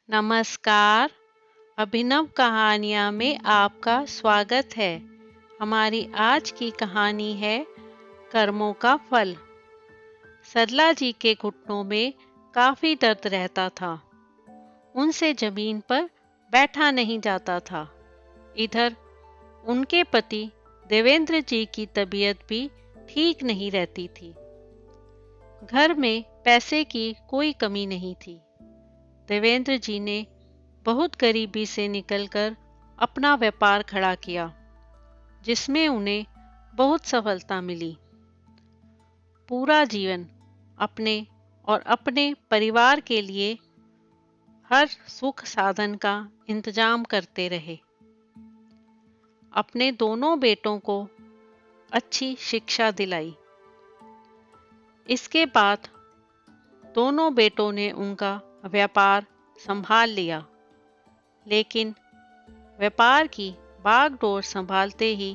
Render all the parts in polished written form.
नमस्कार। अभिनव कहानियाँ में आपका स्वागत है। हमारी आज की कहानी है कर्मों का फल। सरला जी के घुटनों में काफी दर्द रहता था। उनसे जमीन पर बैठा नहीं जाता था। इधर उनके पति देवेंद्र जी की तबीयत भी ठीक नहीं रहती थी। घर में पैसे की कोई कमी नहीं थी। देवेंद्र जी ने बहुत गरीबी से निकलकर अपना व्यापार खड़ा किया, जिसमें उन्हें बहुत सफलता मिली। पूरा जीवन अपने और अपने परिवार के लिए हर सुख साधन का इंतजाम करते रहे। अपने दोनों बेटों को अच्छी शिक्षा दिलाई। इसके बाद दोनों बेटों ने उनका व्यापार संभाल लिया, लेकिन व्यापार की बागडोर संभालते ही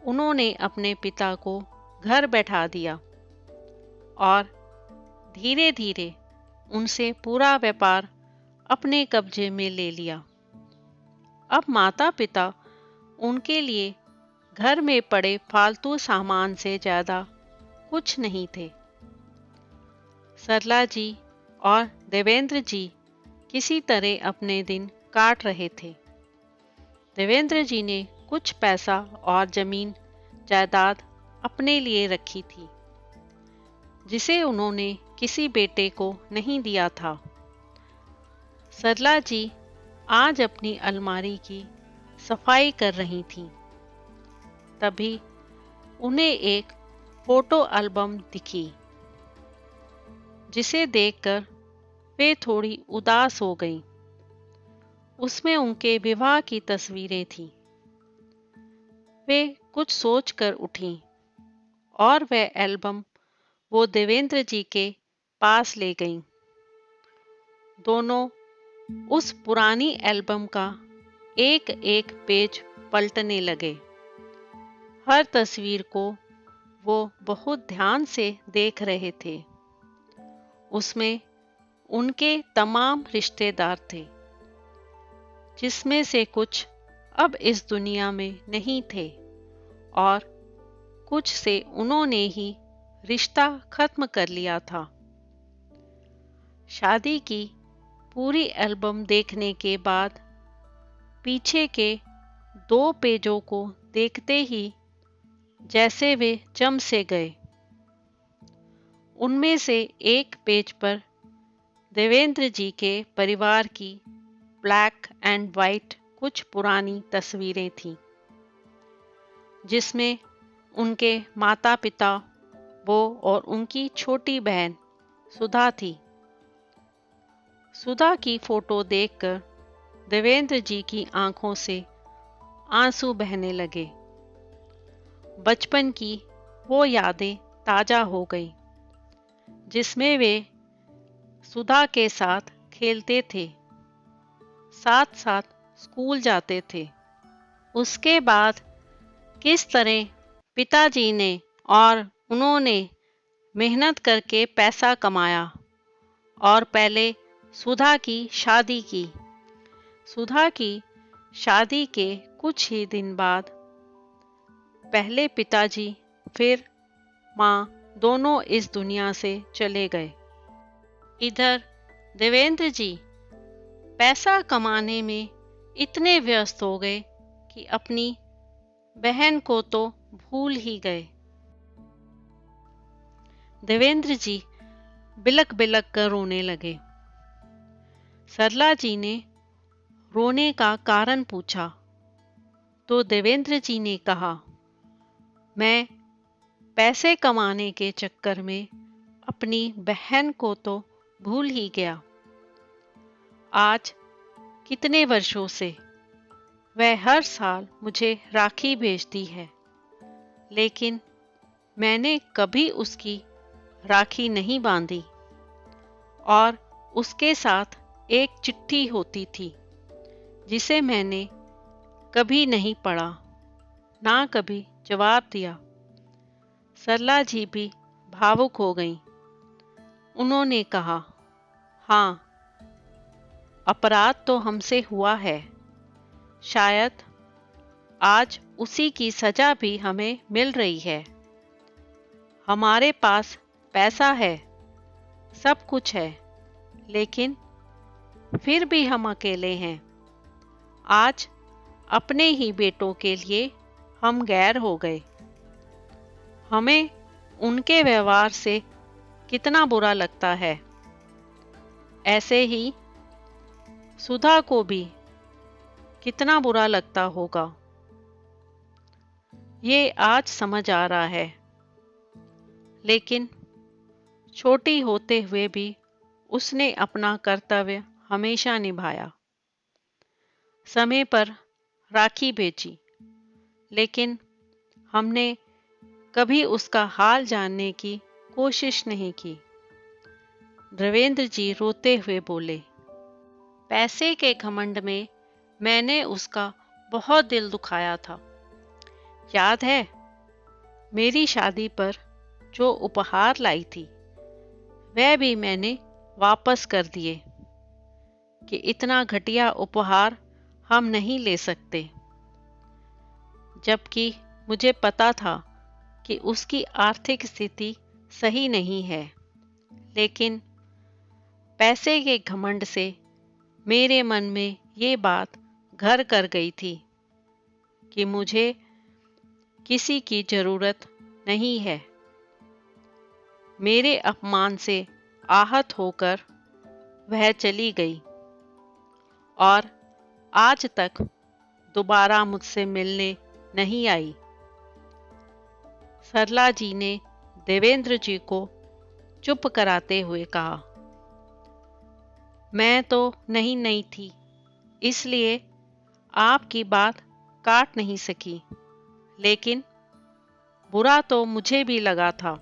उन्होंने अपने पिता को घर बैठा दिया और धीरे धीरे उनसे पूरा व्यापार अपने कब्जे में ले लिया। अब माता पिता उनके लिए घर में पड़े फालतू सामान से ज्यादा कुछ नहीं थे। सरला जी और देवेंद्र जी किसी तरह अपने दिन काट रहे थे। देवेंद्र जी ने कुछ पैसा और जमीन जायदाद अपने लिए रखी थी, जिसे उन्होंने किसी बेटे को नहीं दिया था। सरला जी आज अपनी अलमारी की सफाई कर रही थीं। तभी उन्हें एक फोटो एल्बम दिखी, जिसे देखकर वे थोड़ी उदास हो गईं। उसमें उनके विवाह की तस्वीरें थीं। वे कुछ सोचकर उठीं और वह एल्बम वो देवेंद्र जी के पास ले गईं। दोनों उस पुरानी एल्बम का एक एक पेज पलटने लगे। हर तस्वीर को वो बहुत ध्यान से देख रहे थे। उसमें उनके तमाम रिश्तेदार थे, जिसमें से कुछ अब इस दुनिया में नहीं थे और कुछ से उन्होंने ही रिश्ता खत्म कर लिया था। शादी की पूरी एल्बम देखने के बाद पीछे के 2 पेजों को देखते ही जैसे वे जम से गए। उनमें से एक पेज पर देवेंद्र जी के परिवार की ब्लैक एंड वाइट कुछ पुरानी तस्वीरें थीं, जिसमें उनके माता पिता, वो और उनकी छोटी बहन सुधा थी। सुधा की फोटो देखकर देवेंद्र जी की आंखों से आंसू बहने लगे। बचपन की वो यादें ताजा हो गई, जिसमें वे सुधा के साथ खेलते थे, साथ साथ स्कूल जाते थे। उसके बाद किस तरह पिताजी ने और उन्होंने मेहनत करके पैसा कमाया और पहले सुधा की शादी की। सुधा की शादी के कुछ ही दिन बाद पहले पिताजी फिर माँ दोनों इस दुनिया से चले गए। इधर देवेंद्र जी पैसा कमाने में इतने व्यस्त हो गए कि अपनी बहन को तो भूल ही गए। देवेंद्र जी बिलक बिलक कर रोने लगे। सरला जी ने रोने का कारण पूछा तो देवेंद्र जी ने कहा, मैं पैसे कमाने के चक्कर में अपनी बहन को तो भूल ही गया। आज कितने वर्षों से वह हर साल मुझे राखी भेजती है, लेकिन मैंने कभी उसकी राखी नहीं बांधी और उसके साथ एक चिट्ठी होती थी, जिसे मैंने कभी नहीं पढ़ा, ना कभी जवाब दिया। सरला जी भी भावुक हो गईं। उन्होंने कहा, हाँ, अपराध तो हमसे हुआ है, शायद आज उसी की सजा भी हमें मिल रही है। हमारे पास पैसा है, सब कुछ है, लेकिन फिर भी हम अकेले हैं। आज अपने ही बेटों के लिए हम गैर हो गए। हमें उनके व्यवहार से कितना बुरा लगता है। ऐसे ही सुधा को भी कितना बुरा लगता होगा। ये आज समझ आ रहा है, लेकिन छोटी होते हुए भी उसने अपना कर्तव्य हमेशा निभाया। समय पर राखी भेजी, लेकिन हमने कभी उसका हाल जानने की कोशिश नहीं की। देवेंद्र जी रोते हुए बोले, पैसे के घमंड में मैंने उसका बहुत दिल दुखाया था। याद है, मेरी शादी पर जो उपहार लाई थी, वह भी मैंने वापस कर दिए कि इतना घटिया उपहार हम नहीं ले सकते। जबकि मुझे पता था कि उसकी आर्थिक स्थिति सही नहीं है, लेकिन पैसे के घमंड से मेरे मन में ये बात घर कर गई थी कि मुझे किसी की जरूरत नहीं है। मेरे अपमान से आहत होकर वह चली गई और आज तक दोबारा मुझसे मिलने नहीं आई। सरला जी ने देवेंद्र जी को चुप कराते हुए कहा, मैं तो नहीं थी, इसलिए आपकी बात काट नहीं सकी, लेकिन बुरा तो मुझे भी लगा था।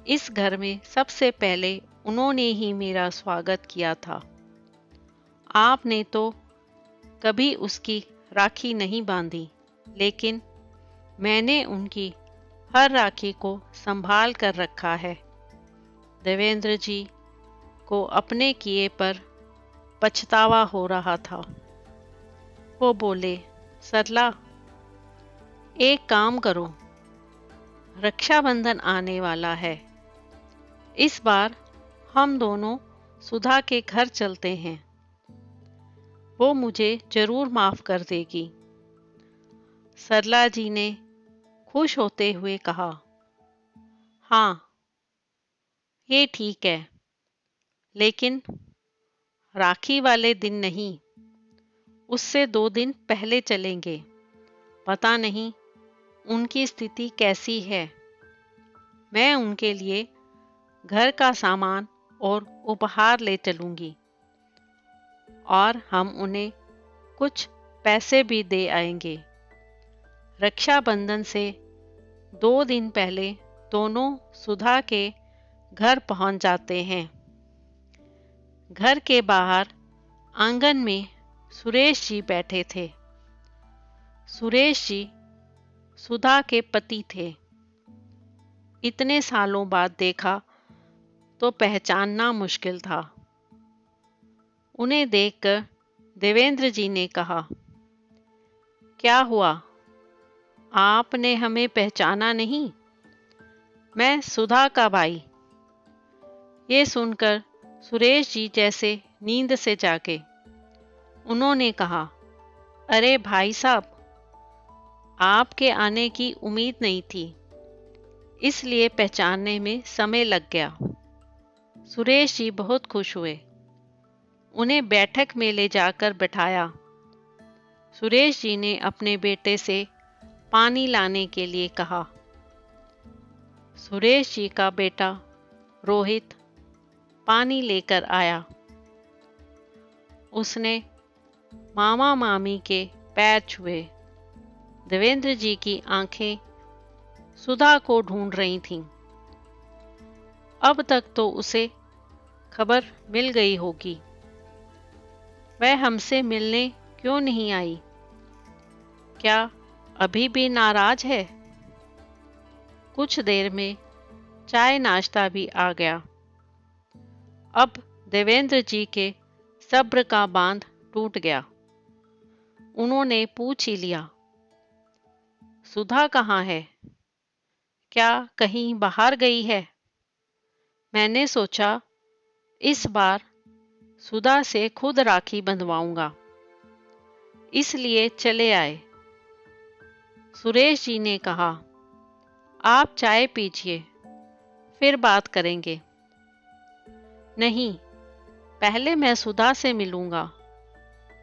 इस घर में सबसे पहले उन्होंने ही मेरा स्वागत किया था। आपने तो कभी उसकी राखी नहीं बांधी, लेकिन मैंने उनकी हर राखी को संभाल कर रखा है। देवेंद्र जी को अपने किए पर पछतावा हो रहा था। वो बोले, सरला, एक काम करो, रक्षाबंधन आने वाला है। इस बार हम दोनों सुधा के घर चलते हैं। वो मुझे जरूर माफ कर देगी। सरला जी ने खुश होते हुए कहा, हाँ, ये ठीक है, लेकिन राखी वाले दिन नहीं, उससे 2 दिन पहले चलेंगे। पता नहीं उनकी स्थिति कैसी है। मैं उनके लिए घर का सामान और उपहार ले चलूंगी और हम उन्हें कुछ पैसे भी दे आएंगे। रक्षाबंधन से 2 दिन पहले दोनों सुधा के घर पहुंच जाते हैं। घर के बाहर आंगन में सुरेश जी बैठे थे। सुरेश जी सुधा के पति थे। इतने सालों बाद देखा तो पहचानना मुश्किल था। उन्हें देखकर देवेंद्र जी ने कहा, क्या हुआ, आपने हमें पहचाना नहीं? मैं सुधा का भाई। ये सुनकर सुरेश जी जैसे नींद से जागे। उन्होंने कहा, अरे भाई साहब, आपके आने की उम्मीद नहीं थी, इसलिए पहचानने में समय लग गया। सुरेश जी बहुत खुश हुए। उन्हें बैठक में ले जाकर बिठाया। सुरेश जी ने अपने बेटे से पानी लाने के लिए कहा। सुरेश जी का बेटा रोहित पानी लेकर आया। उसने मामा मामी के पैर छुए। देवेंद्र जी की आंखें सुधा को ढूंढ रही थीं। अब तक तो उसे खबर मिल गई होगी। वह हमसे मिलने क्यों नहीं आई? क्या अभी भी नाराज है? कुछ देर में चाय नाश्ता भी आ गया। अब देवेंद्र जी के सब्र का बांध टूट गया। उन्होंने पूछ ही लिया, सुधा कहाँ है? क्या कहीं बाहर गई है? मैंने सोचा इस बार सुधा से खुद राखी बंधवाऊंगा, इसलिए चले आए। सुरेश जी ने कहा, आप चाय पीजिए, फिर बात करेंगे। नहीं, पहले मैं सुधा से मिलूंगा।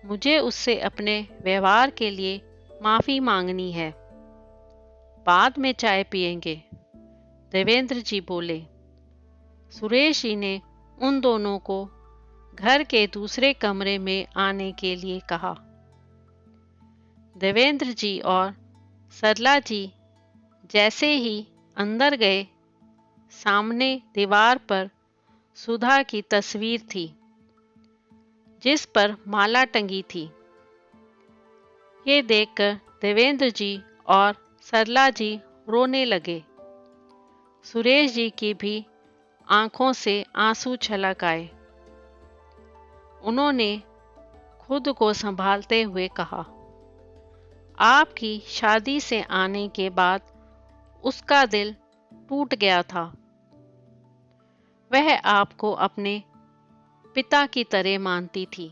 मुझे उससे अपने व्यवहार के लिए माफी मांगनी है। बाद में चाय पिएंगे, देवेंद्र जी बोले। सुरेश जी ने उन दोनों को घर के दूसरे कमरे में आने के लिए कहा। देवेंद्र जी और सरला जी जैसे ही अंदर गए, सामने दीवार पर सुधा की तस्वीर थी, जिस पर माला टंगी थी। ये देखकर देवेंद्र जी और सरला जी रोने लगे। सुरेश जी की भी आंखों से आंसू छलक आए। उन्होंने खुद को संभालते हुए कहा, आपकी शादी से आने के बाद उसका दिल टूट गया था। वह आपको अपने पिता की तरह मानती थी।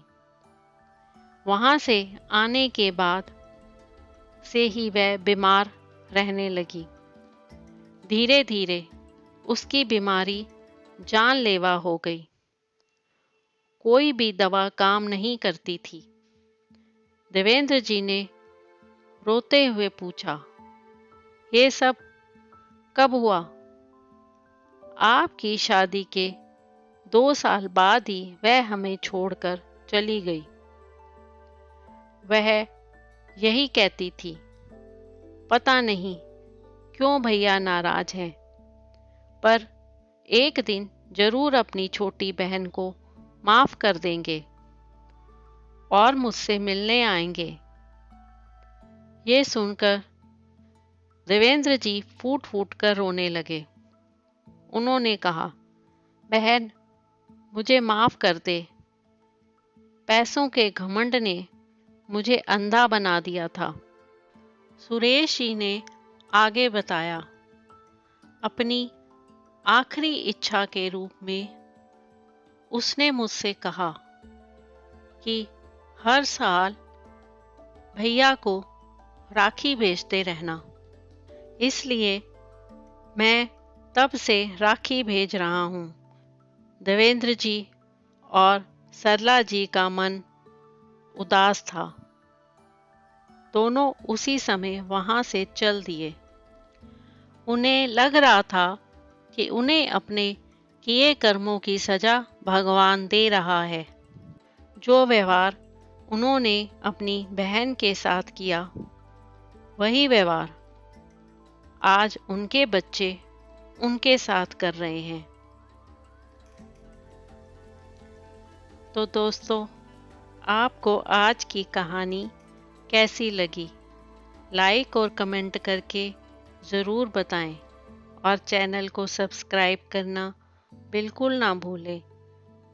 वहां से आने के बाद से ही वह बीमार रहने लगी। धीरे धीरे उसकी बीमारी जानलेवा हो गई। कोई भी दवा काम नहीं करती थी। देवेंद्र जी ने रोते हुए पूछा, ये सब कब हुआ? आपकी शादी के 2 साल बाद ही वह हमें छोड़कर चली गई। वह यही कहती थी, पता नहीं क्यों भैया नाराज हैं, पर एक दिन जरूर अपनी छोटी बहन को माफ कर देंगे और मुझसे मिलने आएंगे। ये सुनकर देवेंद्र जी फूट फूट कर रोने लगे। उन्होंने कहा, बहन, मुझे माफ कर दे। पैसों के घमंड ने मुझे अंधा बना दिया था। सुरेश जी ने आगे बताया, अपनी आखिरी इच्छा के रूप में उसने मुझसे कहा कि हर साल भैया को राखी भेजते रहना। इसलिए मैं तब से राखी भेज रहा हूँ। देवेंद्र जी और सरला जी का मन उदास था। दोनों उसी समय वहां से चल दिए। उन्हें लग रहा था कि उन्हें अपने किए कर्मों की सजा भगवान दे रहा है। जो व्यवहार उन्होंने अपनी बहन के साथ किया, वही व्यवहार आज उनके बच्चे उनके साथ कर रहे हैं। तो दोस्तों, आपको आज की कहानी कैसी लगी? लाइक और कमेंट करके ज़रूर बताएं और चैनल को सब्सक्राइब करना बिल्कुल ना भूलें।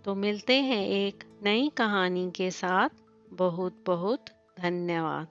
तो मिलते हैं एक नई कहानी के साथ। बहुत बहुत धन्यवाद।